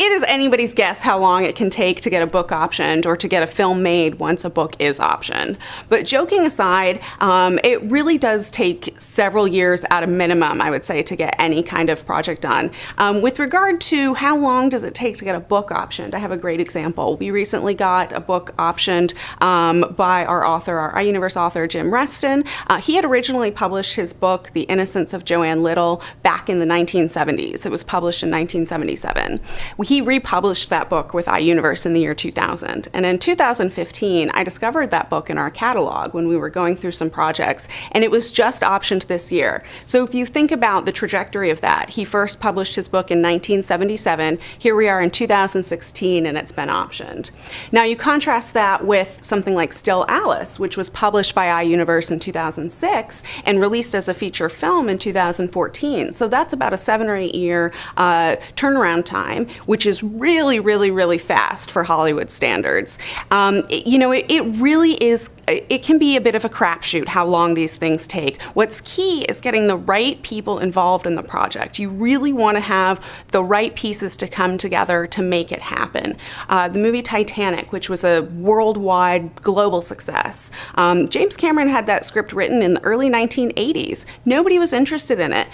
it is anybody's guess how long it can take to get a book optioned or to get a film made once a book is optioned. But joking aside, it really does take several years at a minimum, I would say, to get any kind of project done. With regard to how long does it take to get a book optioned, I have a great example. We recently got a book optioned by our author, our iUniverse author, Jim Reston. He had originally published his book, The Innocence of Joanne Little, back in the 1970s. It was published in 1977. He republished that book with iUniverse in the year 2000. And in 2015, I discovered that book in our catalog when we were going through some projects, and it was just optioned this year. So if you think about the trajectory of that, he first published his book in 1977. Here we are in 2016, and it's been optioned. Now you contrast that with something like Still Alice, which was published by iUniverse in 2006 and released as a feature film in 2014. So that's about a 7 or 8 year turnaround time, which is really, really, really fast for Hollywood standards. It really is, it can be a bit of a crapshoot how long these things take. What's key is getting the right people involved in the project. You really want to have the right pieces to come together to make it happen. The movie Titanic, which was a worldwide global success, James Cameron had that script written in the early 1980s. Nobody was interested in it.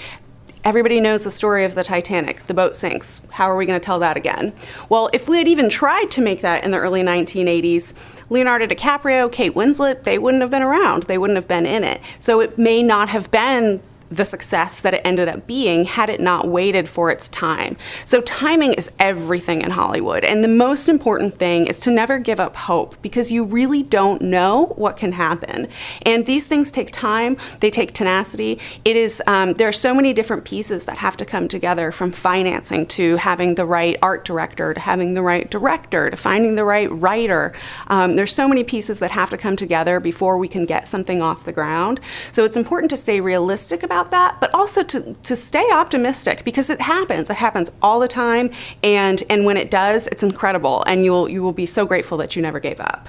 Everybody knows the story of the Titanic. The boat sinks. How are we going to tell that again? Well, if we had even tried to make that in the early 1980s, Leonardo DiCaprio, Kate Winslet, they wouldn't have been around. They wouldn't have been in it. So it may not have been the success that it ended up being had it not waited for its time. So timing is everything in Hollywood. And the most important thing is to never give up hope, because you really don't know what can happen. And these things take time. They take tenacity. It is, there are so many different pieces that have to come together, from financing to having the right art director, to having the right director, to finding the right writer. There's so many pieces that have to come together before we can get something off the ground. So it's important to stay realistic about that, but also to stay optimistic, because it happens all the time, and when it does, it's incredible, and you will be so grateful that you never gave up.